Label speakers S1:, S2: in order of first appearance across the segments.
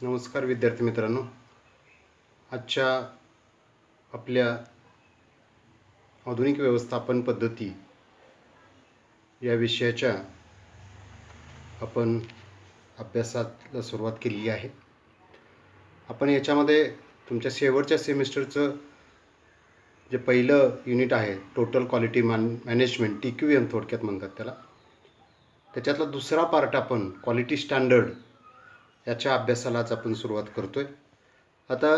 S1: नमस्कार विद्यार्थी मित्रांनो. आजच्या आपल्या आधुनिक व्यवस्थापन पद्धती या विषयाच्या आपण अभ्यासाला सुरुवात केलेली आहे. आपण याच्यामध्ये तुमच्या शेवटच्या सेमिस्टरचं जे पहिलं युनिट आहे टोटल क्वालिटी मॅनेजमेंट TQM थोडक्यात म्हणतात त्याला, त्याच्यातला दुसरा पार्ट आपण क्वालिटी स्टँडर्ड याच्या अभ्यासालाच आपण सुरुवात करतोय. आता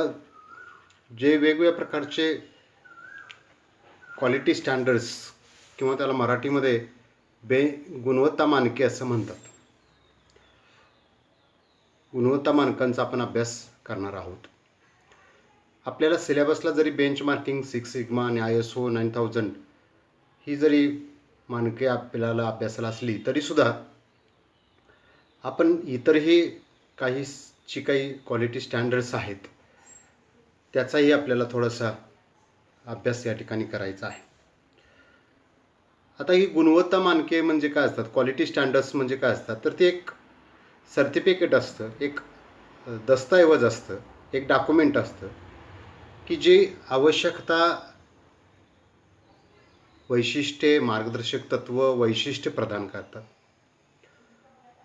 S1: जे वेगवेगळ्या प्रकारचे क्वालिटी स्टँडर्ड्स किंवा त्याला मराठीमध्ये गुणवत्ता मानके असं म्हणतात, गुणवत्ता मानकांचा आपण अभ्यास करणार आहोत. आपल्याला सिलेबसला जरी बेंचमार्किंग, सिक्स सिग्मा आणि ISO 9000 ही जरी मानके आपल्याला अभ्यासाला असली तरीसुद्धा आपण इतरही काही क्वालिटी स्टँडर्ड्स आहेत त्याचाही आपल्याला थोडासा अभ्यास या ठिकाणी करायचा आहे. आता ही गुणवत्ता मानके म्हणजे काय असतात, क्वालिटी स्टँडर्ड्स म्हणजे काय असतात, तर ते एक सर्टिफिकेट असतं, एक दस्तऐवज असतं, एक डॉक्युमेंट असतं की जे आवश्यकता, वैशिष्ट्ये, मार्गदर्शक तत्व, वैशिष्ट्य प्रदान करतात.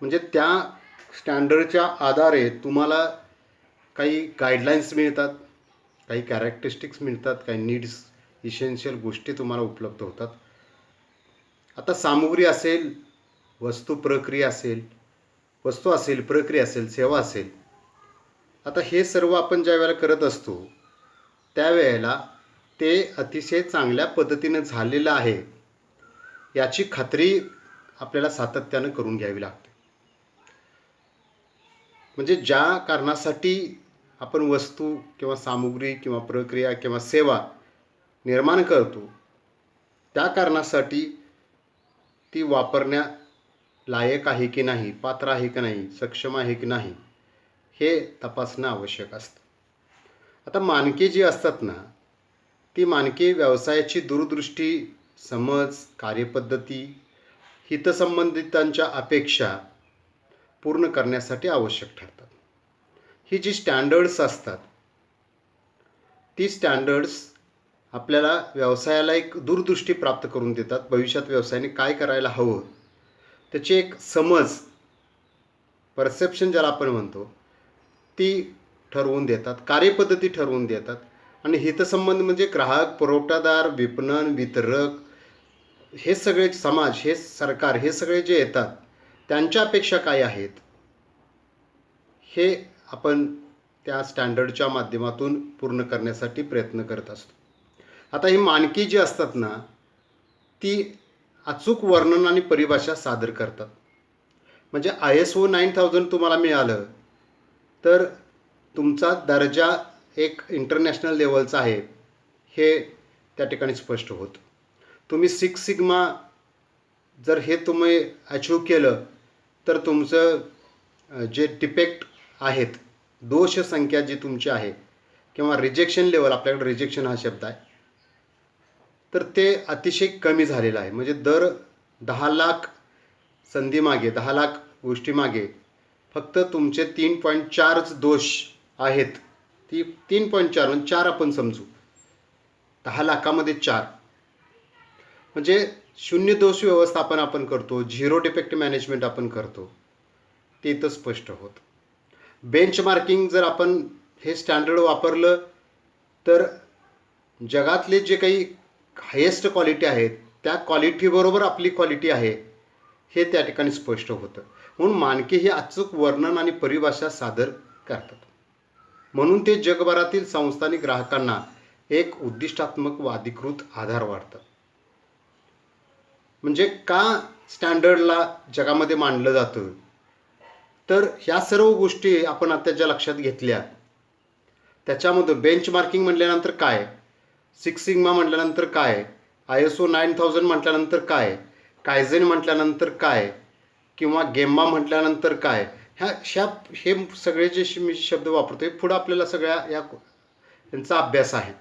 S1: म्हणजे त्या स्टँडर्डच्या आधारे तुम्हाला काही गाईडलाईन्स मिळतात, काही कॅरेक्टरिस्टिक्स मिळतात, काही नीड्स, इसेन्शियल गोष्टी तुम्हाला उपलब्ध होतात. आता सामुग्री असेल, वस्तू असेल, प्रक्रिया असेल, सेवा असेल, आता हे सर्व आपण ज्या वेळेला करत असतो त्यावेळेला ते अतिशय चांगल्या पद्धतीने झालेलं आहे याची खात्री आपल्याला सातत्यानं करून घ्यावी लागते. म्हणजे ज्या कारणासाठी आपण वस्तू किंवा सामुग्री किंवा प्रक्रिया किंवा सेवा निर्माण करतो त्या कारणासाठी ती वापरण्या लायक आहे की नाही, पात्र आहे की नाही, सक्षम आहे की नाही, हे तपासणं आवश्यक असतं. आता मानके जी असतात ना, ती मानके व्यवसायाची दूरदृष्टी, समज, कार्यपद्धती, हितसंबंधितांच्या अपेक्षा पूर्ण करण्यासाठी आवश्यक ठरतात. ही जी स्टँडर्ड्स असतात ती स्टँडर्ड्स आपल्याला व्यवसायाला एक दूरदृष्टी प्राप्त करून देतात. भविष्यात व्यवसायाने काय करायला हवं त्याची एक समज, परसेप्शन ज्याला आपण म्हणतो, ती ठरवून देतात, कार्यपद्धती ठरवून देतात. आणि हितसंबंध म्हणजे ग्राहक, पुरवठादार, विपणन, वितरक, हे सगळे समाज, हे सरकार, हे सगळे जे येतात त्यांच्या अपेक्षा काय आहेत हे आपण त्या स्टँडर्डच्या माध्यमातून पूर्ण करण्यासाठी प्रयत्न करत असतो. आता ही मानके जी असतात ना, ती अचूक वर्णन आणि परिभाषा सादर करतात. म्हणजे ISO 9000 तुम्हाला मिळालं तर तुमचा दर्जा एक इंटरनॅशनल लेवलचा आहे हे त्या ठिकाणी स्पष्ट होतं. तुम्ही सिक्स सिग्मा जर हे तुम्ही अचीव केलं तर तुमचं जे डिफेक्ट आहेत, दोष संख्या जी तुमची आहे किंवा रिजेक्शन लेवल, आपल्याकडे रिजेक्शन हा शब्द आहे, तर ते अतिशय कमी झालेलं आहे. म्हणजे दर 10 लाख संधीमागे, 10 लाख गोष्टीमागे फक्त तुमचे 3.4 दोष आहेत. ती 3.4 म्हणजे 4 आपण समजू, 10 लाखामध्ये 4 म्हणजे शून्य दोष व्यवस्थापन आपण करतो, झिरो डिफेक्ट मॅनेजमेंट आपण करतो, ते इथं स्पष्ट होतं. बेंचमार्किंग जर आपण हे स्टँडर्ड वापरलं तर जगातले जे काही हायेस्ट क्वालिटी आहेत त्या क्वालिटीबरोबर आपली क्वालिटी आहे हे त्या ठिकाणी स्पष्ट होतं. म्हणून मानके ही अचूक वर्णन आणि परिभाषा सादर करतात. म्हणून ते जगभरातील संस्थानिक ग्राहकांना एक उद्दिष्टात्मक व अधिकृत आधार वाढतात. म्हणजे का स्टँडर्डला जगामध्ये मानलं जातं, तर ह्या सर्व गोष्टी आपण आता ज्या लक्षात घेतल्या त्याच्यामधून बेंचमार्किंग म्हटल्यानंतर काय, सिक्स सिग्मा म्हटल्यानंतर काय, ISO 9000 म्हटल्यानंतर काय, कायझेन म्हटल्यानंतर काय, किंवा गेम्मा म्हटल्यानंतर काय, हे सगळे जे मी शब्द वापरतो पुढं आपल्याला सगळ्या यांचा अभ्यास आहे.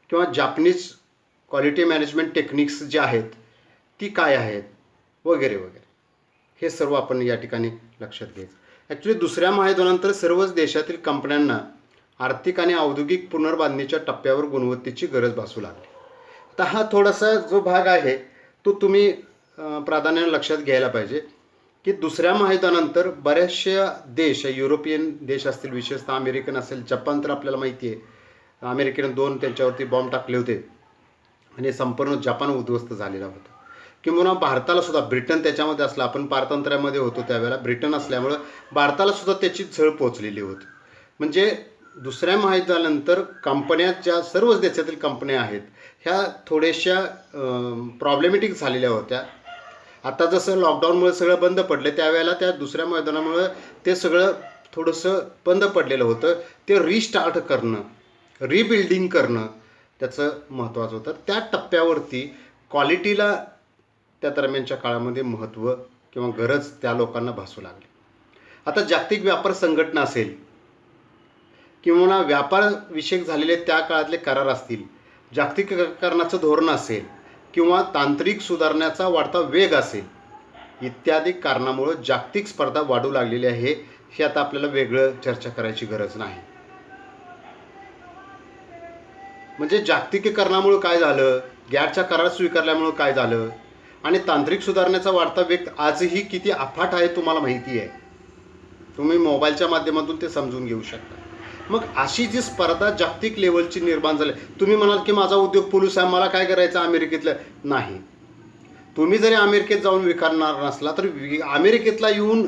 S1: किंवा जापनीज क्वालिटी मॅनेजमेंट टेक्निक्स जे आहेत ती काय आहेत वगैरे वगैरे, हे सर्व आपण या ठिकाणी लक्षात घ्यायचं. ॲक्च्युली दुसऱ्या महायुद्धानंतर सर्वच देशातील कंपन्यांना आर्थिक आणि औद्योगिक पुनर्बांधणीच्या टप्प्यावर गुणवत्तेची गरज भासू लागली. आता हा थोडासा जो भाग आहे तो तुम्ही प्राधान्याने लक्षात घ्यायला पाहिजे की दुसऱ्या महायुद्धानंतर बऱ्याचशा देश, युरोपियन देश असतील, विशेषतः अमेरिकन असेल, जपान तर आपल्याला माहिती आहे, अमेरिकेने 2 त्यांच्यावरती बॉम्ब टाकले होते आणि संपूर्ण जपान उद्ध्वस्त झालेला होता. किंवा भारताला सुद्धा, ब्रिटन त्याच्यामध्ये असलं, आपण पारतंत्र्यामध्ये होतो त्यावेळेला, ब्रिटन असल्यामुळं भारताला सुद्धा त्याची झळ पोचलेली होती. म्हणजे दुसऱ्या महायुद्धानंतर कंपन्या, ज्या सर्वच देशातील कंपन्या आहेत, ह्या थोड्याशा प्रॉब्लेमॅटिक झालेल्या होत्या. आता जसं लॉकडाऊनमुळे सगळं बंद पडलं, त्यावेळेला त्या दुसऱ्या मैदानामुळं ते सगळं थोडंसं बंद पडलेलं होतं. ते रिस्टार्ट करणं, रिबिल्डिंग करणं त्याचं महत्त्वाचं होतं. त्या टप्प्यावरती क्वालिटीला त्या दरम्यानच्या काळामध्ये महत्त्व किंवा गरज त्या लोकांना भासू लागली. आता जागतिक व्यापार संघटना असेल किंवा व्यापारविषयक झालेले त्या काळातले करार असतील, जागतिकीकरणाचं धोरण असेल किंवा तांत्रिक सुधारण्याचा वाढता वेग असेल, इत्यादी कारणामुळं जागतिक स्पर्धा वाढू लागलेली आहे. हे आता आपल्याला वेगळं चर्चा करायची गरज नाही. म्हणजे जागतिकीकरणामुळं काय झालं, गॅटच्या करार स्वीकारल्यामुळं काय झालं, आणि तांत्रिक सुधारण्याचा वाढता वेग आजही किती अफाट आहे तुम्हाला माहिती आहे. तुम्ही मोबाईलच्या माध्यमातून ते समजून घेऊ शकता. मग अशी जी स्पर्धा जागतिक लेवलची निर्माण झाली, तुम्ही म्हणाल की माझा उद्योग पोलिस आहे, मला काय करायचं अमेरिकेतलं, नाही. तुम्ही जरी अमेरिकेत जाऊन विकणार नसला तर अमेरिकेतला येऊन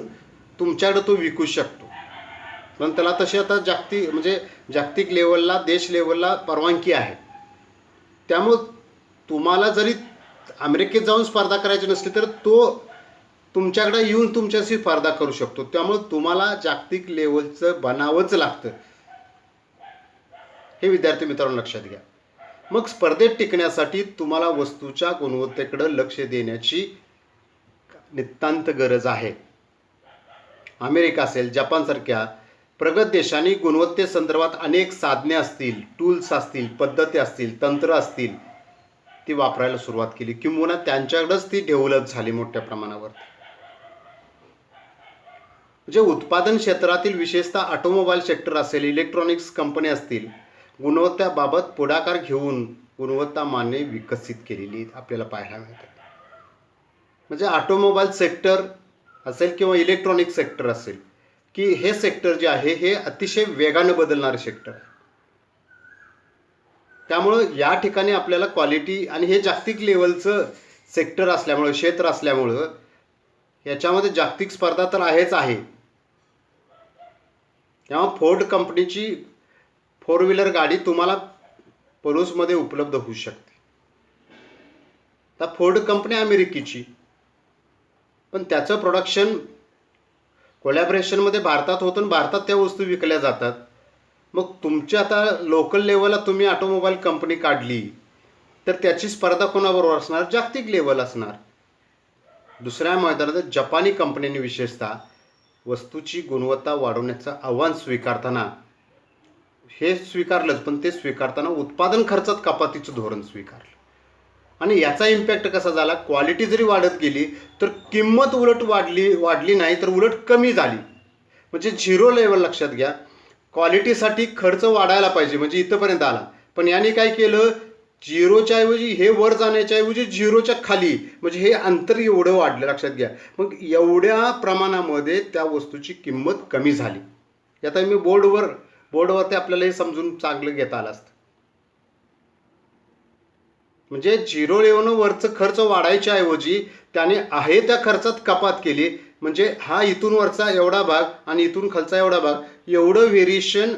S1: तुमच्याकडे तो विकू शकतो, पण त्याला तशी आता जागतिक लेवलला, देश लेवलला परवानगी आहे. त्यामुळं तुम्हाला जरी अमेरिकेत जाऊन स्पर्धा करायची नसली तर तो तुमच्याकडे येऊन तुमच्याशी स्पर्धा करू शकतो. त्यामुळे तुम्हाला जागतिक लेवलचं बनावंच लागतं, हे विद्यार्थी मित्रांनो लक्षात घ्या. मग स्पर्धेत टिकण्यासाठी तुम्हाला वस्तूच्या गुणवत्तेकडे लक्ष देण्याची नितांत गरज आहे. अमेरिका असेल, जपानसारख्या प्रगत देशांनी गुणवत्तेसंदर्भात अनेक साधने असतील, टूल्स असतील, पद्धती असतील, तंत्र असतील, ती वापरायला सुरुवात केली किंवा त्यांच्याकडेच ती डेव्हलप झाली मोठ्या प्रमाणावर. म्हणजे उत्पादन क्षेत्रातील, विशेषतः ऑटोमोबाईल सेक्टर असेल, इलेक्ट्रॉनिक्स कंपनी असतील, गुणवत्तेबाबत पुढाकार घेऊन गुणवत्ता मानने विकसित केलेली आपल्याला पाहायला मिळतात. म्हणजे ऑटोमोबाईल सेक्टर असेल किंवा इलेक्ट्रॉनिक सेक्टर असेल, की हे सेक्टर जे आहे हे अतिशय वेगाने बदलणारे सेक्टर आहे. त्यामुळं या ठिकाणी आपल्याला क्वालिटी, आणि हे जागतिक लेवलचं सेक्टर असल्यामुळं, क्षेत्र असल्यामुळं याच्यामध्ये जागतिक स्पर्धा तर आहेच आहे. तेव्हा फोर्ड कंपनीची 4 व्हीलर गाडी तुम्हाला पलूसमध्ये उपलब्ध होऊ शकते. आता फोर्ड कंपनी अमेरिकेची, पण त्याचं प्रोडक्शन कोलॅबरेशनमध्ये भारतात होतं आणि भारतात त्या वस्तू विकल्या जातात. मग तुमच्या आता लोकल लेवलला तुम्ही ऑटोमोबाईल कंपनी काढली तर त्याची स्पर्धा कोणाबरोबर असणार, जागतिक लेवल असणार. दुसऱ्या मैदानात जपानी कंपनीने विशेषतः वस्तूची गुणवत्ता वाढवण्याचं आव्हान स्वीकारताना हे स्वीकारलंच, पण ते स्वीकारताना उत्पादन खर्चात कपातीचं धोरण स्वीकारलं. आणि याचा इम्पॅक्ट कसा झाला, क्वालिटी जरी वाढत गेली तर किंमत उलट वाढली नाही तर उलट कमी झाली. म्हणजे झिरो लेवल लक्षात घ्या. क्वालिटीसाठी खर्च वाढायला पाहिजे, म्हणजे इथंपर्यंत आला, पण याने काय केलं, झिरोच्या ऐवजी हे वर जाण्याच्या ऐवजी झिरोच्या खाली, म्हणजे हे अंतर एवढं वाढलं लक्षात घ्या. मग एवढ्या प्रमाणामध्ये त्या वस्तूची किंमत कमी झाली. आता मी बोर्डवरती आपल्याला हे समजून चांगलं घेता आलं असतं. म्हणजे झिरो लेवलनं वरचं खर्च वाढायच्या ऐवजी त्याने आहे त्या खर्चात कपात केली. म्हणजे हा इथून वरचा एवढा भाग आणि इथून खालचा एवढा भाग, एवढं व्हेरिएशन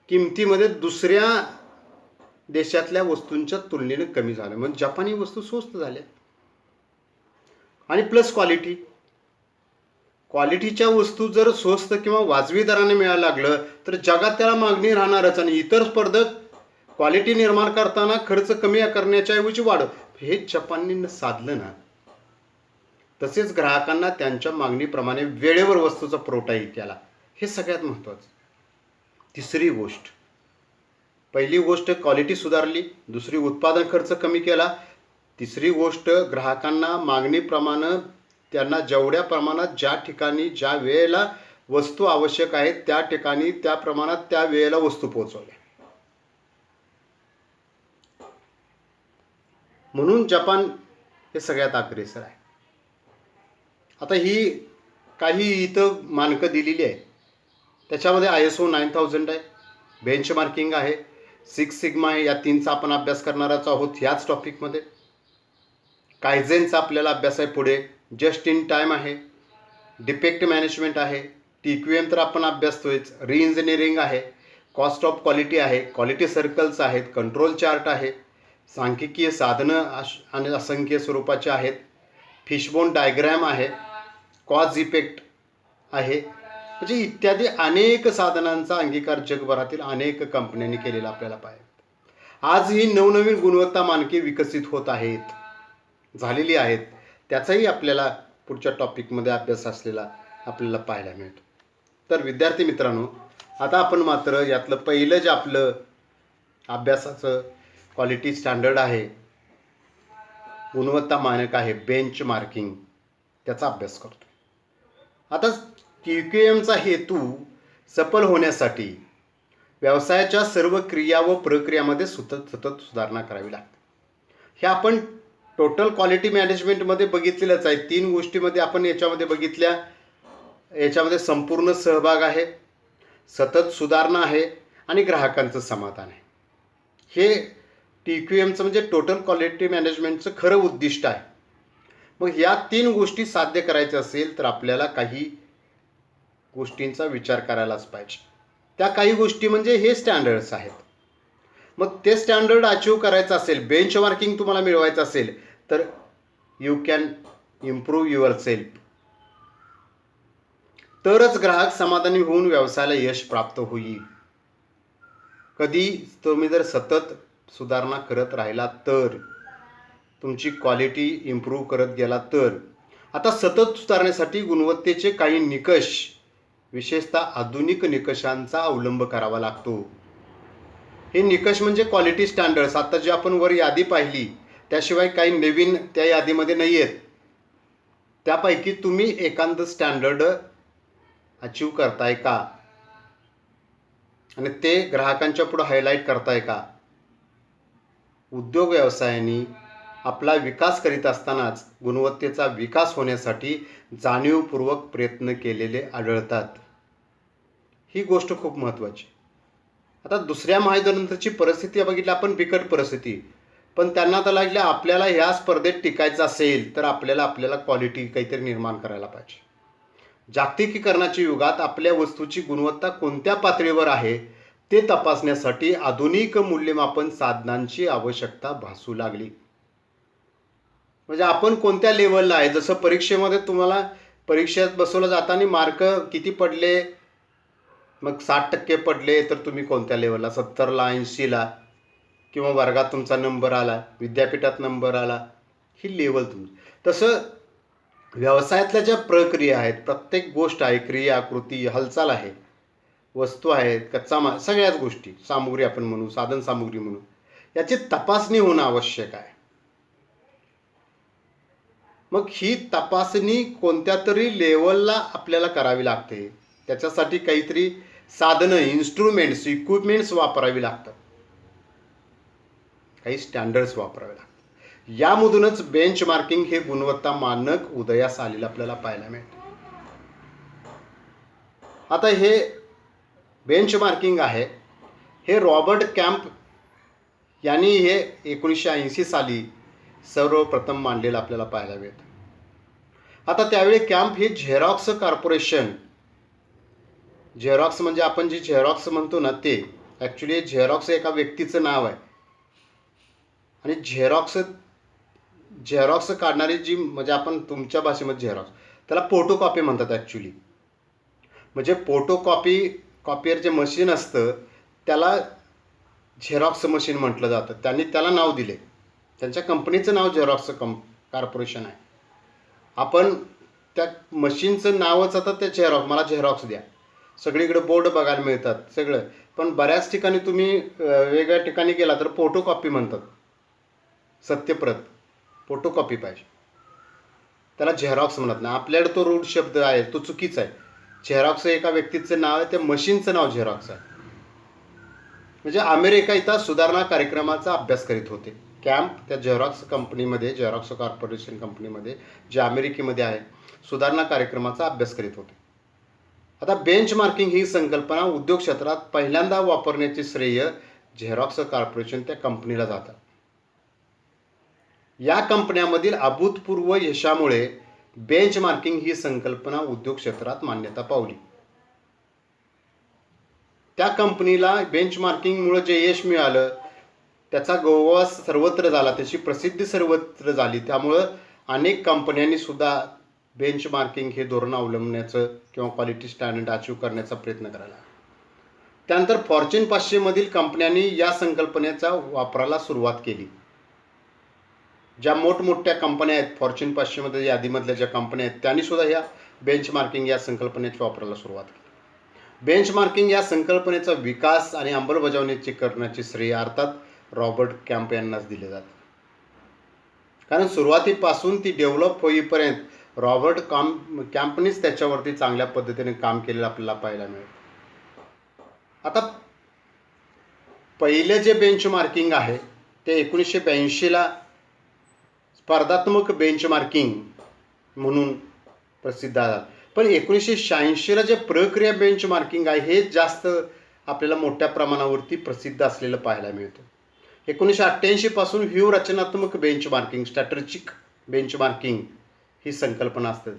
S1: किमतीमध्ये दुसऱ्या देशातल्या वस्तूंच्या तुलनेने कमी झालं. म्हणजे जपानी वस्तू स्वस्त झाल्या. आणि प्लस क्वालिटीच्या वस्तू जर स्वस्त किंवा वाजवी दराने मिळायला लागलं तर जगात त्याला मागणी राहणारच. आणि इतर स्पर्धक क्वालिटी निर्माण करताना खर्च कमी करण्याच्या ऐवजी वाढ, हे जपानने साधलं ना. तसेच ग्राहकांना त्यांच्या मागणीप्रमाणे वेळेवर वस्तूचा पुरवठाही केला, हे सगळ्यात महत्त्वाचं. तिसरी गोष्ट, पहिली गोष्ट क्वालिटी सुधारली, दुसरी उत्पादन खर्च कमी केला, तिसरी गोष्ट ग्राहकांना मागणीप्रमाणे त्यांना जेवढ्या प्रमाणात ज्या ठिकाणी ज्या वेळेला वस्तू आवश्यक आहेत त्या ठिकाणी त्या प्रमाणात त्या वेळेला वस्तू पोहोचवल्या. म्हणून जपान हे सगळ्यात अग्रेसर आहे. आता ही काही इथं मानकं दिलेली आहे. त्याच्यामध्ये ISO 9000 आहे, बेंचमार्किंग आहे, 6 सिग्मा आहे. या तीनचा आपण अभ्यास करणारच आहोत ह्याच टॉपिकमध्ये. कायझेनचा आपल्याला अभ्यास आहे पुढे. जस्ट इन टाईम आहे, डिफेक्ट मॅनेजमेंट आहे, TQM तर आपण अभ्यासतोयच, रिइंजिनिअरिंग आहे, कॉस्ट ऑफ क्वालिटी आहे, क्वालिटी सर्कल्स आहेत, कंट्रोल चार्ट आहे, सांख्यिकीय साधनं आणि असंख्य स्वरूपाचे आहेत, फिशबोन डायग्रॅम आहे, कॉज इफेक्ट आहे, म्हणजे इत्यादी अनेक साधनांचा अंगीकार जगभरातील अनेक कंपन्यांनी केलेला आपल्याला पाहिजे. आज ही नवनवीन गुणवत्ता मानके विकसित होत आहेत, झालेली आहेत. त्याचाही आपल्याला पुढच्या टॉपिकमध्ये अभ्यास असलेला आपल्याला पाहायला मिळतो. तर विद्यार्थी मित्रांनो, आता आपण मात्र यातलं पहिलं जे आपलं अभ्यासाचं क्वालिटी स्टँडर्ड आहे, गुणवत्ता मानक आहे, बेंच मार्किंग, त्याचा अभ्यास करतो. आता TQMचा हेतू सफल होण्यासाठी व्यवसायाच्या सर्व क्रिया व प्रक्रियामध्ये सतत सुधारणा करावी लागते. हे आपण टोटल क्वालिटी मॅनेजमेंटमध्ये बघितलेलंच आहे. 3 गोष्टीमध्ये आपण याच्यामध्ये बघितल्या. याच्यामध्ये संपूर्ण सहभाग आहे, सतत सुधारणा आहे आणि ग्राहकांचं समाधान आहे. हे TQMचं म्हणजे टोटल क्वालिटी मॅनेजमेंटचं खरं उद्दिष्ट आहे. मग या 3 गोष्टी साध्य करायच्या असेल तर आपल्याला काही गोष्टींचा विचार करायलाच पाहिजे. त्या काही गोष्टी म्हणजे हे स्टँडर्ड्स आहेत. मग ते स्टँडर्ड अचीव करायचं असेल, बेंचमार्किंग तुम्हाला मिळवायचं असेल तर you can improve your self. तरच ग्राहक समाधानी होऊन व्यवसायाला यश प्राप्त होईल. कधी तुम्ही जर सतत सुधारणा करत राहिला तर, तुमची क्वालिटी इम्प्रूव्ह करत गेला तर. आता सतत सुधारण्यासाठी गुणवत्तेचे काही निकष, विशेषतः आधुनिक निकषांचा अवलंब करावा लागतो. हे निकष म्हणजे क्वालिटी स्टँडर्ड्स. आता जे आपण वर यादी पाहिली त्याशिवाय काही नवीन त्या यादीमध्ये नाही आहेत. त्यापैकी तुम्ही एखादं स्टँडर्ड अचीव करताय का आणि ते ग्राहकांच्या पुढे हायलाईट करताय का. उद्योग व्यवसायाने आपला विकास करीत असतानाच गुणवत्तेचा विकास होण्यासाठी जाणीवपूर्वक प्रयत्न केलेले आढळतात. ही गोष्ट खूप महत्त्वाची. आता दुसऱ्या महायुद्धानंतरची परिस्थिती बघितली आपण, बिकट परिस्थिती, पण त्यांना तर लागलं आपल्याला ह्या स्पर्धेत टिकायचं असेल तर आपल्याला क्वालिटी काहीतरी निर्माण करायला पाहिजे. जागतिकीकरणाच्या युगात आपल्या वस्तूची गुणवत्ता कोणत्या पातळीवर आहे ते तपासण्यासाठी आधुनिक मूल्यमापन साधनांची आवश्यकता भासू लागली. म्हणजे आपण कोणत्या लेवलला आहे. जसं परीक्षेमध्ये तुम्हाला परीक्षेत बसवलं जाताना मार्क किती पडले, मग 60% पडले तर तुम्ही कोणत्या लेवलला, 70ला, 80ला, किंवा वर्गात तुमचा नंबर आला, विद्यापीठात नंबर आला, ही लेवल तुमची. तसं व्यवसायातल्या ज्या प्रक्रिया आहेत, प्रत्येक गोष्ट आहे, क्रिया, कृती, हालचाल आहे, वस्तू आहेत, कच्चा माल, सगळ्याच गोष्टी, सामुग्री आपण म्हणू, साधन सामुग्री म्हणू, याची तपासणी होणं आवश्यक आहे. मग ही तपासणी कोणत्या तरी लेवलला आपल्याला करावी लागते. त्याच्यासाठी काहीतरी साधनं, इन्स्ट्रुमेंट्स, इक्विपमेंट्स वापरावी लागतात, काही स्टँडर्ड्स वापरावे लागतात. यामधूनच बेंच मार्किंग हे गुणवत्ता मानक उदयास आलेलं आपल्याला पाहायला मिळतं. आता हे बेंच मार्किंग आहे, हे रॉबर्ट कॅम्प यांनी हे 1980 साली सर्वप्रथम मांडलेलं आपल्याला पाहायला मिळतं. आता त्यावेळी कॅम्प हे झेरॉक्स कॉर्पोरेशन, झेरॉक्स म्हणजे आपण जे झेरॉक्स म्हणतो ना ते, ॲक्च्युली झेरॉक्स एका व्यक्तीचं नाव आहे. आणि झेरॉक्स काढणारी जी, म्हणजे आपण तुमच्या भाषेमध्ये झेरॉक्स, त्याला फोटोकॉपी म्हणतात ॲक्च्युली. म्हणजे कॉपियर जे मशीन असतं त्याला झेरॉक्स मशीन म्हटलं जातं. त्यांनी त्याला नाव दिले, त्यांच्या कंपनीचं नाव झेरॉक्स कॉर्पोरेशन आहे. आपण त्या मशीनचं नावच आता ते झेरॉक्स, मला झेरॉक्स द्या. सगळीकडे बोर्ड बघायला मिळतात सगळं, पण बऱ्याच ठिकाणी तुम्ही वेगळ्या ठिकाणी गेला तर फोटोकॉपी म्हणतात. सत्यप्रत, फोटोकॉपी पाहिजे, त्याला झेरॉक्स म्हणत नाही. आपल्याकडे तो रूढ शब्द आहे, तो चुकीचा आहे. झेरॉक्स एका व्यक्तीचं नाव आहे, त्या मशीनचं नाव झेरॉक्स आहे. म्हणजे अमेरिका इथं सुधारणा कार्यक्रमाचा अभ्यास करीत होते. कॅम्प त्या झेरॉक्स कंपनीमध्ये, झेरॉक्स कॉर्पोरेशन कंपनीमध्ये, जे अमेरिकेमध्ये आहे, सुधारणा कार्यक्रमाचा अभ्यास करीत होते. आता बेंचमार्किंग ही संकल्पना उद्योग क्षेत्रात पहिल्यांदा वापरण्याचे श्रेय झेरॉक्स कॉर्पोरेशन त्या कंपनीला जातात. या कंपन्यामधील अभूतपूर्व यशामुळे बेंचमार्किंग ही संकल्पना उद्योग क्षेत्रात मान्यता पावली. त्या कंपनीला बेंचमार्किंगमुळे जे यश मिळालं, त्याचा गौरव सर्वत्र झाला, त्याची प्रसिद्धी सर्वत्र झाली. त्यामुळं अनेक कंपन्यांनी सुद्धा बेंचमार्किंग हे धोरण अवलंबण्याचं किंवा क्वालिटी स्टँडर्ड अचीव करण्याचा प्रयत्न करायला. त्यानंतर फॉर्च्यून 500 मधील कंपन्यांनी या संकल्पनेचा वापराला सुरुवात केली. ज्या मोठमोठ्या कंपन्या आहेत, फॉर्च्यून 500 मध्ये यादीमधल्या ज्या कंपन्या आहेत, त्यांनी सुद्धा या बेंचमार्किंग या संकल्पनेच्या वापराला सुरुवात केली. बेंचमार्किंग या संकल्पनेचा विकास आणि अंमलबजावणीची करण्याचे श्रेय अर्थात रॉबर्ट कॅम्प यांनाच दिले जाते. कारण सुरुवातीपासून ती डेव्हलप होईपर्यंत रॉबर्ट कॅम्पनीच त्याच्यावरती चांगल्या पद्धतीने काम केलेलं आपल्याला पाहायला मिळतं. आता पहिले जे बेंचमार्किंग आहे ते 1982ला स्पर्धात्मक बेंचमार्किंग म्हणून प्रसिद्ध झालं. पण 1986ला जे प्रक्रिया बेंचमार्किंग आहे हे जास्त आपल्याला मोठ्या प्रमाणावरती प्रसिद्ध असलेलं पाहायला मिळतं. 1988 पासून व्यूहरचनात्मक बेंचमार्किंग, स्ट्रॅटेजिक बेंचमार्किंग ही संकल्पना असते.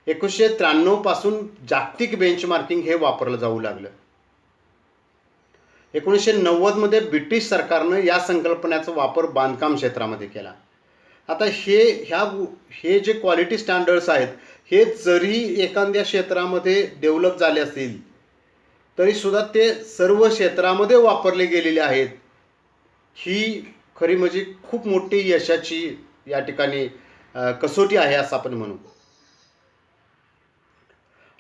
S1: 1993 पासून जागतिक बेंचमार्किंग हे वापरलं जाऊ लागलं. 1990 ब्रिटिश सरकारनं या संकल्पनेचा वापर बांधकाम क्षेत्रामध्ये केला. आता हे जे क्वालिटी स्टँडर्ड्स आहेत, हे जरी एखाद्या क्षेत्रामध्ये डेव्हलप झाले असतील तरी सुद्धा ते सर्व क्षेत्रामध्ये वापरले गेलेले आहेत. ही खरी म्हणजे खूप मोठी यशाची या ठिकाणी कसोटी आहे असं आपण म्हणू.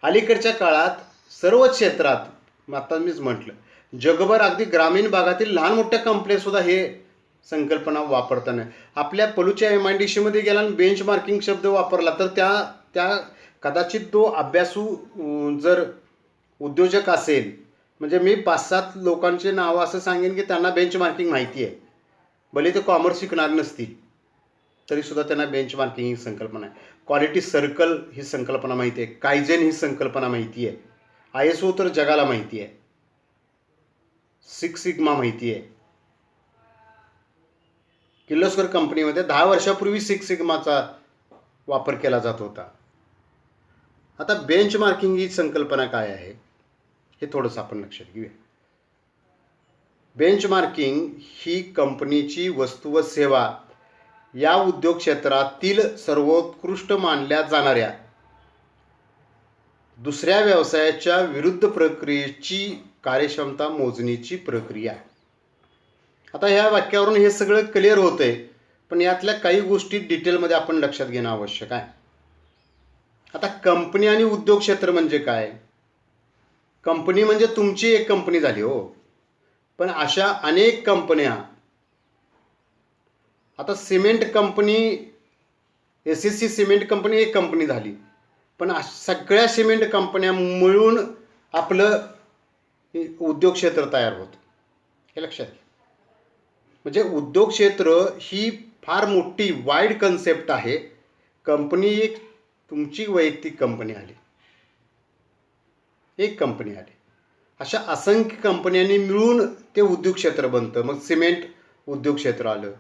S1: अलीकडच्या काळात सर्व क्षेत्रात, आता मीच म्हटलं, जगभर अगदी ग्रामीण भागातील लहान मोठ्या कंपन्या सुद्धा हे संकल्पना वापरताना, आपल्या पलूच्या MIDC मध्ये गेला आणि बेंचमार्किंग शब्द वापरला तर त्या कदाचित तो अभ्यासू जर उद्योजक असेल, म्हणजे मी 5-7 लोकांचे नावं असं सांगेन की त्यांना बेंचमार्किंग माहिती आहे, भले ते कॉमर्स शिकणार नसतील तरी सुद्धा त्यांना बेंचमार्किंग ही संकल्पना आहे. क्वालिटी सर्कल ही संकल्पना माहिती आहे, कायझेन ही संकल्पना माहिती आहे, ISO तर जगाला माहिती आहे, 6 सिग्मा माहिती आहे. किर्लोस्कर कंपनीमध्ये 10 वर्षापूर्वी 6 सिग्माचा वापर केला जात होता. आता बेंचमार्किंग ही संकल्पना काय आहे हे थोडंसं आपण लक्षात घेऊया. बेंचमार्किंग ही कंपनीची वस्तू व सेवा या उद्योग क्षेत्रातील सर्वोत्कृष्ट मानल्या जाणाऱ्या दुसऱ्या व्यवसायाच्या विरुद्ध प्रक्रियेची कार्यक्षमता मोजणीची प्रक्रिया. आता ह्या वाक्यावरून हे सगळं क्लिअर होतंय, पण यातल्या काही गोष्टी डिटेलमध्ये आपण लक्षात घेणं आवश्यक आहे. आता कंपनी आणि उद्योग क्षेत्र म्हणजे काय? कंपनी म्हणजे तुमची एक कंपनी झाली हो, पण अशा अनेक कंपन्या, आता cement company, SSC cement company एक कंपनी झाली, पण सगळ्या सिमेंट कंपन्या मिळून आपलं उद्योग क्षेत्र तयार होतं, हे लक्षात घ्या. म्हणजे उद्योग क्षेत्र ही फार मोठी वाईड कन्सेप्ट आहे. कंपनी एक तुमची वैयक्तिक कंपनी आली, एक कंपनी आली, अशा असंख्य कंपन्यांनी मिळून ते उद्योग क्षेत्र बनतं. मग सिमेंट उद्योग क्षेत्र आलं,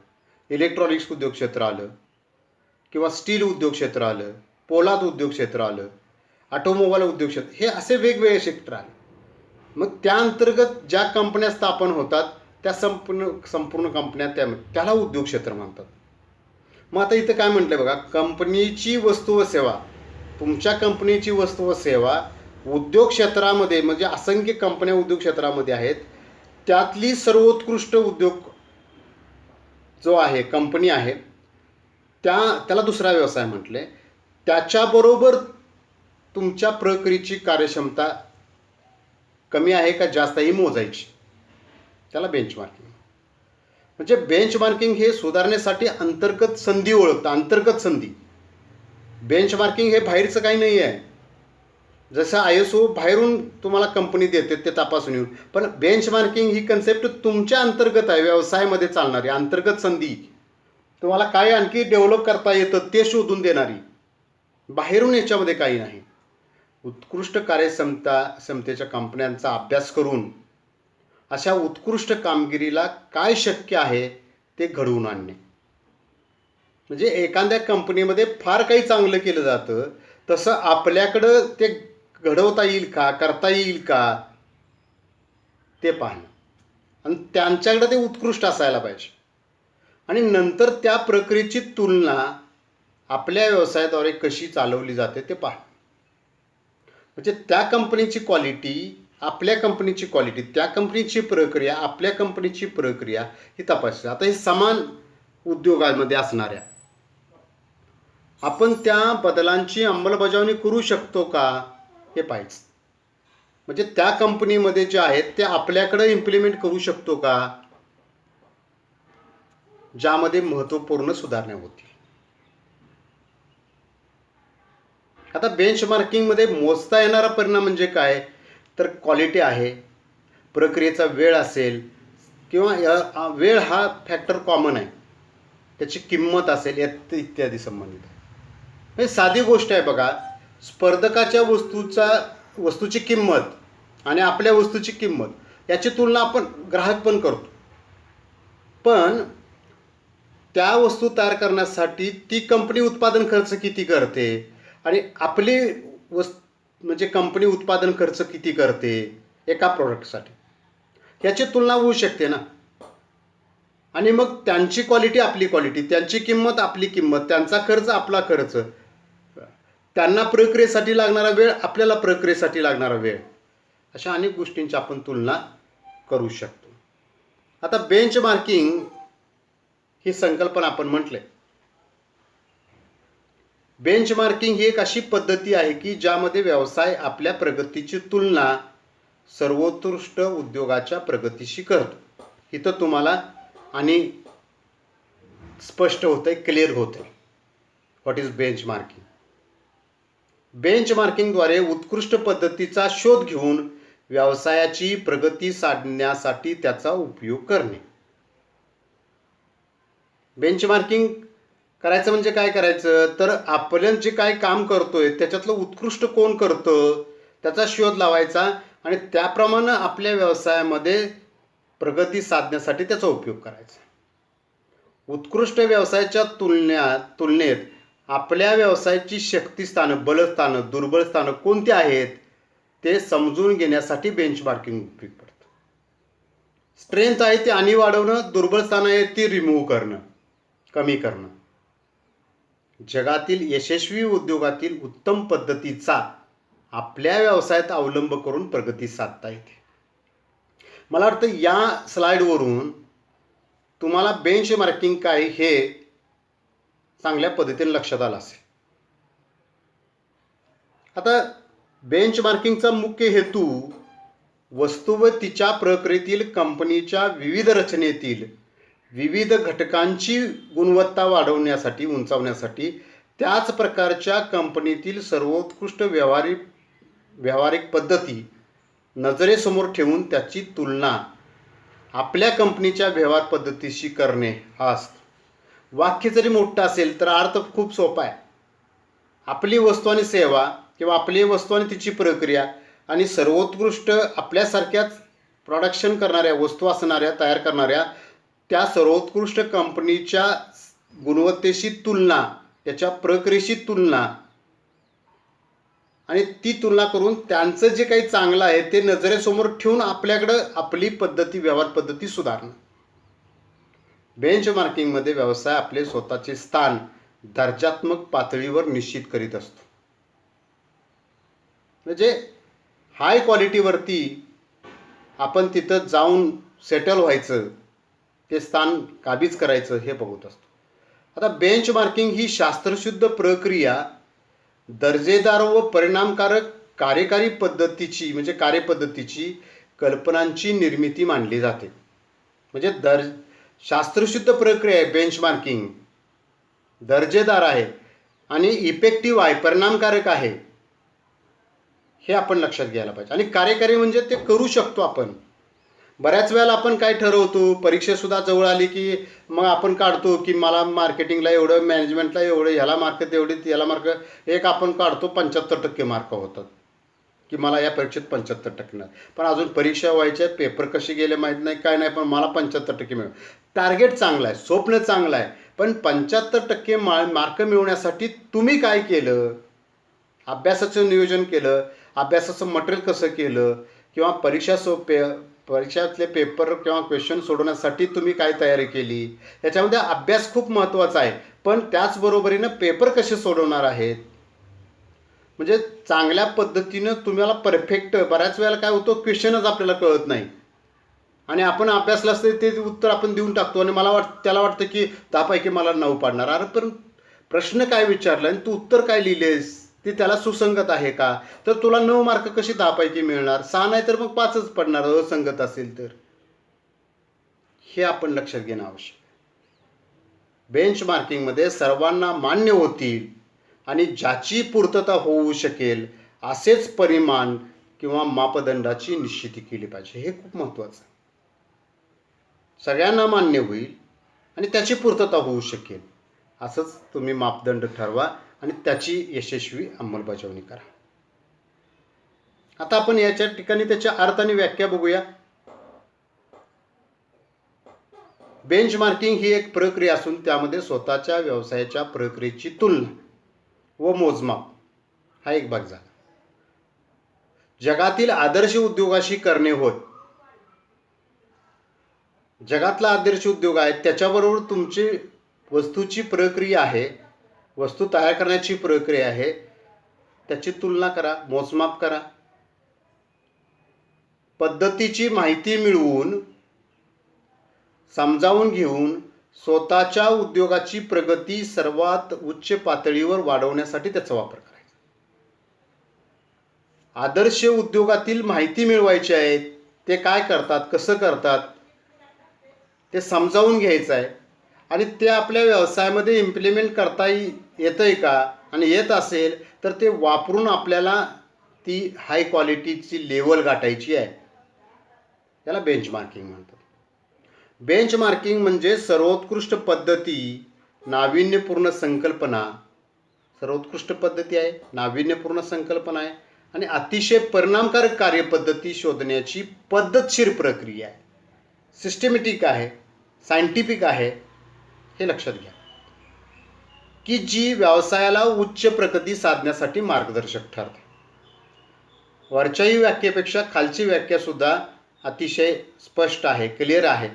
S1: इलेक्ट्रॉनिक्स उद्योग क्षेत्र आलं, किंवा स्टील उद्योग क्षेत्र आलं, पोलाद उद्योग क्षेत्र आलं, ऑटोमोबाईल उद्योग क्षेत्र, हे असे वेगवेगळे क्षेत्र आले. मग त्या अंतर्गत ज्या कंपन्या स्थापन होतात त्या संपूर्ण कंपन्या त्याला उद्योग क्षेत्र म्हणतात. मग आता इथं काय म्हटलंय बघा, कंपनीची वस्तू व सेवा, तुमच्या कंपनीची वस्तू व सेवा उद्योग क्षेत्रामध्ये, म्हणजे असंख्य कंपन्या उद्योग क्षेत्रामध्ये आहेत, त्यातली सर्वोत्कृष्ट उद्योग जो आहे, कंपनी आहे, त्याला दुसरा व्यवसाय म्हटले. त्याच्याबरोबर तुमच्या प्रक्रियेची कार्यक्षमता कमी आहे का जास्त ही मोजायची, त्याला बेंचमार्किंग. म्हणजे बेंचमार्किंग हे सुधारण्यासाठी अंतर्गत संधी ओळखतं, अंतर्गत संधी. बेंचमार्किंग हे बाहेरचं काही नाही आहे. जसं ISO बाहेरून तुम्हाला कंपनी देते ते तपासून येऊन, पण बेंचमार्किंग ही कन्सेप्ट तुमच्या अंतर्गत आहे, व्यवसायामध्ये चालणारी अंतर्गत संधी. तुम्हाला काय आणखी डेव्हलप करता येतं ते शोधून देणारी, बाहेरून याच्यामध्ये काही नाही. उत्कृष्ट क्षमतेच्या कंपन्यांचा अभ्यास करून अशा उत्कृष्ट कामगिरीला काय शक्य आहे ते घडवून आणणे. म्हणजे एखाद्या कंपनीमध्ये फार काही चांगलं केलं जातं, तसं आपल्याकडं ते घडवता येईल का, करता येईल का ते पाहणं, आणि त्यांच्याकडे ते उत्कृष्ट असायला पाहिजे. आणि नंतर त्या प्रक्रियेची तुलना आपल्या व्यवसायाद्वारे कशी चालवली जाते ते पाहणं. म्हणजे त्या कंपनीची क्वालिटी, आपल्या कंपनीची क्वालिटी, त्या कंपनीची प्रक्रिया, आपल्या कंपनीची प्रक्रिया ही तपासली. आता हे समान उद्योगामध्ये असणाऱ्या आपण त्या बदलांची अंमलबजावणी करू शकतो का हे पाहायचं. म्हणजे त्या कंपनीमध्ये जे आहेत ते आपल्याकडे इम्प्लिमेंट करू शकतो का, ज्यामध्ये महत्त्वपूर्ण सुधारणा होतील. आता बेंचमार्किंगमध्ये मोजता येणारा परिणाम म्हणजे काय, तर क्वालिटी आहे, प्रक्रियेचा वेळ असेल, किंवा वेळ हा फॅक्टर कॉमन आहे, त्याची किंमत असेल इत्यादी संबंधित आहे. हे साधी गोष्ट आहे बघा, स्पर्धकाच्या वस्तूची किंमत आणि आपल्या वस्तूची किंमत याची तुलना आपण ग्राहक पण करतो, पण त्या वस्तू तयार करण्यासाठी ती कंपनी उत्पादन खर्च किती करते आणि आपली म्हणजे कंपनी उत्पादन खर्च किती करते एका प्रोडक्टसाठी, याची तुलना होऊ शकते ना. आणि मग त्यांची क्वालिटी आपली क्वालिटी, त्यांची किंमत आपली किंमत, त्यांचा खर्च आपला खर्च, त्यांना प्रक्रियेसाठी लागणारा वेळ, आपल्याला प्रक्रियेसाठी लागणारा वेळ, अशा अनेक गोष्टींची आपण तुलना करू शकतो. आता बेंचमार्किंग ही संकल्पना आपण म्हटले. बेंचमार्किंग ही एक अशी पद्धती आहे की ज्यामध्ये व्यवसाय आपल्या प्रगतीची तुलना सर्वोत्कृष्ट उद्योगाच्या प्रगतीशी करतो. इथं तुम्हाला आणि स्पष्ट होतंय, क्लिअर होतंय व्हॉट इज बेंचमार्किंग. बेंचमार्किंगद्वारे उत्कृष्ट पद्धतीचा शोध घेऊन व्यवसायाची प्रगती साधण्यासाठी त्याचा उपयोग करणे. बेंचमार्किंग करायचं म्हणजे काय करायचं, तर आपण जे काय काम करतोय त्याच्यातलं उत्कृष्ट कोण करतं त्याचा शोध लावायचा आणि त्याप्रमाणे आपल्या व्यवसायामध्ये प्रगती साधण्यासाठी त्याचा उपयोग करायचा. उत्कृष्ट व्यवसायाच्या तुलनेत आपल्या व्यवसायाची शक्तिस्थानं, बलस्थानं, दुर्बल स्थानं कोणती आहेत ते समजून घेण्यासाठी बेंचमार्किंग उपयोग पडतं. स्ट्रेंथ आहे ती आणि वाढवणं, दुर्बल स्थानं आहे ती रिमूव्ह करणं, कमी करणं. जगातील यशस्वी उद्योगातील उत्तम पद्धतीचा आपल्या व्यवसायात अवलंब करून प्रगती साधता येते. मला वाटतं या स्लाइडवरून तुम्हाला बेंचमार्किंग काय हे चांगल्या पद्धतीने लक्षात आलं असेल. आता बेंचमार्किंगचा मुख्य हेतू वस्तू व तिच्या प्रक्रियेतील कंपनीच्या विविध रचनेतील विविध घटकांची गुणवत्ता वाढवण्यासाठी, उंचावण्यासाठी, त्याच प्रकारच्या कंपनीतील सर्वोत्कृष्ट व्यावहारिक पद्धती नजरेसमोर ठेवून त्याची तुलना आपल्या कंपनीच्या व्यवहार पद्धतीशी करणे हा असतो. वाक्य जरी मोठं असेल तर अर्थ खूप सोपा आहे. आपली वस्तू आणि सेवा किंवा आपली वस्तू आणि तिची प्रक्रिया आणि सर्वोत्कृष्ट आपल्यासारख्याच प्रोडक्शन करणाऱ्या, वस्तू असणाऱ्या, तयार करणाऱ्या त्या सर्वोत्कृष्ट कंपनीच्या गुणवत्तेशी तुलना, त्याच्या प्रक्रियेशी तुलना, आणि ती तुलना करून त्यांचं जे काही चांगलं आहे ते नजरेसमोर ठेवून आपल्याकडं आपली पद्धती, व्यवहार पद्धती सुधारणं. बेंचमार्किंगमध्ये व्यवसाय आपले स्वतःचे स्थान दर्जात्मक पातळीवर निश्चित करीत असतो. म्हणजे हाय क्वालिटीवरती आपण तिथं जाऊन सेटल व्हायचं, ते स्थान काबीज करायचं हे बघत असतो. आता बेंचमार्किंग ही शास्त्रशुद्ध प्रक्रिया दर्जेदार व परिणामकारक कार्यकारी पद्धतीची, म्हणजे कार्यपद्धतीची, कल्पनांची निर्मिती मानली जाते. म्हणजे शास्त्रशुद्ध प्रक्रिया आहे बेंचमार्किंग, दर्जेदार आहे आणि इफेक्टिव्ह आहे, परिणामकारक आहे. हे आपण लक्षात घ्यायला पाहिजे. आणि कार्यकारी म्हणजे ते करू शकतो आपण. बऱ्याच वेळेला आपण काय ठरवतो, परीक्षेसुद्धा जवळ आली की मग आपण काढतो की मला मार्केटिंगला एवढं, मॅनेजमेंटला एवढं, ह्याला मार्क तेवढे, याला मार्क, एक आपण काढतो 75% मार्क होतात की मला या परीक्षेत 75% मिळाले. पण अजून परीक्षा व्हायच्या, पेपर कसे गेले माहीत नाही, काय नाही, पण मला 75% मिळाले. टार्गेट चांगलं आहे, स्वप्न चांगलं आहे, पण 75% मार्क मिळवण्यासाठी तुम्ही काय केलं? अभ्यासाचं नियोजन केलं, अभ्यासाचं मटेरियल कसं केलं, किंवा परीक्षातले पेपर किंवा क्वेश्चन सोडवण्यासाठी तुम्ही काय तयारी केली. याच्यामध्ये अभ्यास खूप महत्त्वाचा आहे, पण त्याचबरोबरीनं पेपर कसे सोडवणार आहेत. म्हणजे चांगल्या पद्धतीनं तुम्हाला परफेक्ट, बऱ्याच वेळेला काय होतं, क्वेश्चनच आपल्याला कळत नाही आणि आपण अभ्यासलं असतं ते उत्तर आपण देऊन टाकतो आणि त्याला वाटतं की 10 पैकी मला 9 पाडणार. अरे पण प्रश्न काय विचारला आणि तू उत्तर काय लिहिलेस ते त्याला सुसंगत आहे का? तर तुला 9 मार्क कशी 10 पैकी मिळणार? 6 नाही तर मग 5च पडणार असंगत असेल तर. हे आपण लक्षात घेणं आवश्यक. बेंच मार्किंगमध्ये सर्वांना मान्य होतील आणि ज्याची पूर्तता होऊ शकेल असेच परिमाण किंवा मापदंडाची निश्चिती केली पाहिजे. हे खूप महत्त्वाचं आहे. सगळ्यांना मान्य होईल आणि त्याची पूर्तता होऊ शकेल असंच तुम्ही मापदंड ठरवा आणि त्याची यशस्वी अंमलबजावणी करा. आता आपण याच्या ठिकाणी त्याच्या अर्थ आणि व्याख्या बघूया. बेंच मार्किंग ही एक प्रक्रिया असून त्यामध्ये स्वतःच्या व्यवसायाच्या प्रक्रियेची तुलना व मोजमाप हा एक भाग झाला. जगातील आदर्श उद्योगाशी करणे होत. जगातला आदर्श उद्योग आहे त्याच्याबरोबर तुमची वस्तूची प्रक्रिया आहे, वस्तू तयार करण्याची प्रक्रिया आहे, त्याची तुलना करा, मोजमाप करा. पद्धतीची माहिती मिळवून, समजावून घेऊन स्वतःच्या उद्योगाची प्रगती सर्वात उच्च पातळीवर वाढवण्यासाठी त्याचा वापर करायचा. आदर्श उद्योगातील माहिती मिळवायची आहे, ते काय करतात, कसं करतात ते समजावून घ्यायचं आहे आणि ते आपल्या व्यवसायामध्ये इम्प्लिमेंट करता येतं आहे का, आणि येत असेल तर ते वापरून आपल्याला ती हाय क्वालिटीची लेवल गाठायची आहे. त्याला बेंच मार्किंग म्हणतात. बेंच मार्किंग म्हणजे सर्वोत्कृष्ट पद्धती, नाविन्यपूर्ण संकल्पना, सर्वोत्कृष्ट पद्धती आहे, नाविन्यपूर्ण संकल्पना आहे आणि अतिशय परिणामकारक कार्यपद्धती शोधण्याची पद्धतशीर प्रक्रिया आहे. सिस्टमॅटिक आहे, सायंटिफिक आहे, हे लक्षात घ्या, की जी व्यवसायाला उच्च प्रगती साधण्यासाठी मार्गदर्शक ठरते. वरच्याही व्याख्येपेक्षा खालची व्याख्या सुद्धा अतिशय स्पष्ट आहे, क्लिअर आहे.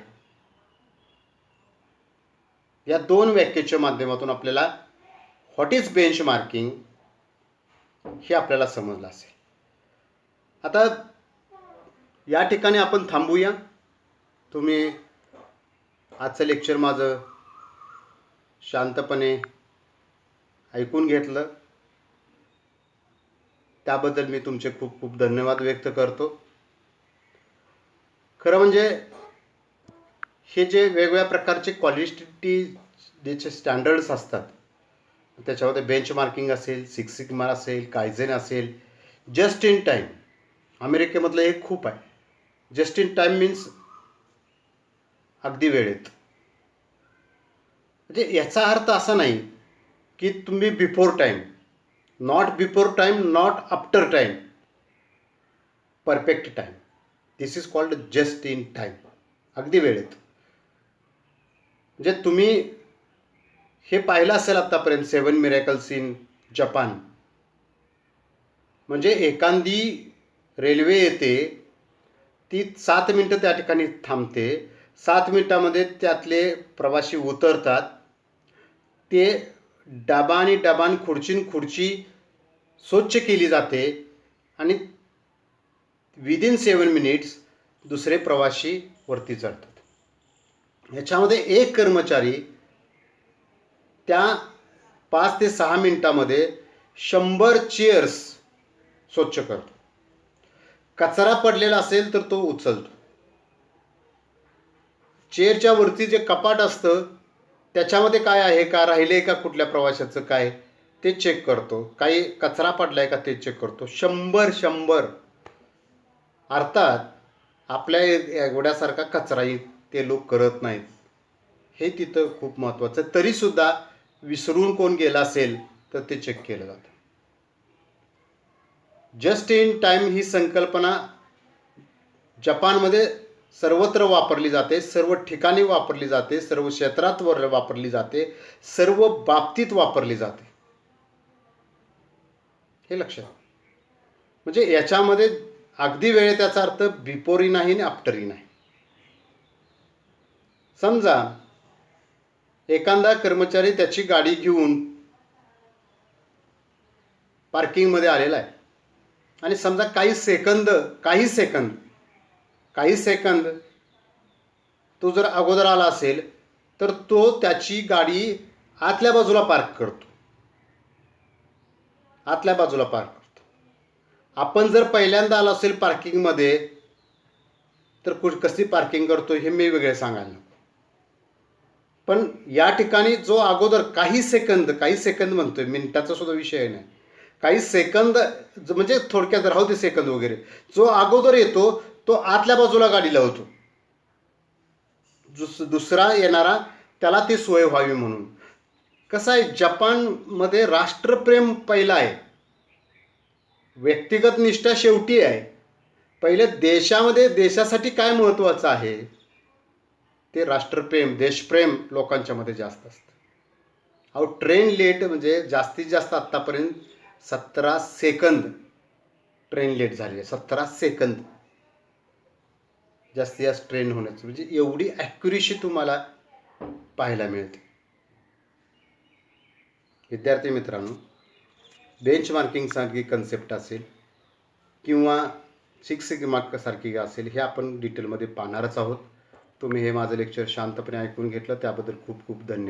S1: या दोन व्याख्येच्या माध्यमातून आपल्याला व्हॉट इज बेंच मार्किंग हे आपल्याला समजलं असेल. आता या ठिकाणी आपण थांबूया. तुम्ही आजचं लेक्चर माझं शांतपणे ऐकून घेतलं त्याबद्दल मी तुमचे खूप खूप धन्यवाद व्यक्त करतो. खरं म्हणजे हे जे वेगवेगळ्या प्रकारचे क्वालिटीचे स्टँडर्ड्स असतात, त्याच्यामध्ये बेंच मार्किंग असेल, सिक्स सिग्मा असेल, कायझेन असेल, जस्ट इन टाईम, अमेरिकेमधलं हे खूप आहे. जस्ट इन टाईम मीन्स अगदी वेळेत. म्हणजे याचा अर्थ असा नाही की तुम्ही before time, not before time, not after time, perfect time. This is called just in time, अगदी वेळेत. म्हणजे तुम्ही हे पाहिलं असेल आत्तापर्यंत 7 मिरॅकल्स इन जपान. म्हणजे एखादी रेल्वे येते, ती 7 मिनटं त्या ठिकाणी थांबते, 7 मिनटामध्ये त्यातले प्रवासी उतरतात, ते डबानी डबान, खुर्चीन खुर्ची स्वच्छ केली जाते आणि विदिन 7 मिनिट्स दुसरे प्रवासी वरती चढतात. याच्यामध्ये एक कर्मचारी त्या 5 ते 6 मिनिटामध्ये 100 चेअर्स स्वच्छ करतो. कचरा पडलेला असेल तर तो उचलतो. चेअरच्या वरती जे कपाट असतं त्याच्यामध्ये काय आहे का, राहिले का कुठल्या प्रवाशाचं काय, ते चेक करतो, काही कचरा पडलाय का ते चेक करतो. 100 अर्थात आपल्या एवढ्यासारखा कचराही ते लोक करत नाहीत. हे तिथं खूप महत्त्वाचं आहे. तरीसुद्धा विसरून कोण गेला असेल तर ते चेक केलं जातं. जस्ट इन टाईम ही संकल्पना जपानमध्ये सर्वत्र वापरली जाते, सर्व ठिकाणी वापरली जाते, सर्व क्षेत्रात वापरली जाते, सर्व बाबतीत वापरली जाते. हे लक्षात. म्हणजे याच्यामध्ये अगदी वेळेत त्याचा अर्थ बिफोरही नाही आणि आफ्टरही नाही. समजा एखादा कर्मचारी त्याची गाडी घेऊन पार्किंगमध्ये आलेला आहे आणि समजा काही सेकंद तो जर अगोदर आला असेल तर तो त्याची गाडी आतल्या बाजूला पार्क करतो. आपण जर पहिल्यांदा आलो असेल पार्किंगमध्ये तर कशी पार्किंग करतो हे मी वेगळे सांगायला नको. पण या ठिकाणी जो अगोदर काही सेकंद म्हणतोय, मिनिटाचा सुद्धा विषय नाही, काही सेकंद म्हणजे थोडक्यात राहू दे सेकंद वगैरे, जो अगोदर येतो तो आतल्या बाजूला गाडी लावतो. दुसरा येणारा त्याला ती सोय व्हावी म्हणून. कसं आहे, जपानमध्ये राष्ट्रप्रेम पहिला आहे, व्यक्तिगत निष्ठा शेवटी आहे. पहिले देशामध्ये देशासाठी काय महत्त्वाचं आहे ते राष्ट्रप्रेम, देशप्रेम लोकांच्या मध्ये जास्त असतं. अहो ट्रेन लेट म्हणजे जास्तीत जास्त आत्तापर्यंत 17 सेकंद ट्रेन लेट झाली आहे. 17 सेकंद जास्तीत जास्त ट्रेन होण्याचं, म्हणजे एवढी ॲक्युरेसी तुम्हाला पाहायला मिळते. विद्यार्थी मित्रांनो, बेंच मार्किंग सारखी कन्सेप्ट असेल किंवा सिक्स सिग्मा सारखी असेल, हे आपण डिटेलमध्ये पाहणारच आहोत. तुम्ही हे माझं लेक्चर शांतपणे ऐकून घेतलं त्याबद्दल खूप खूप धन्यवाद.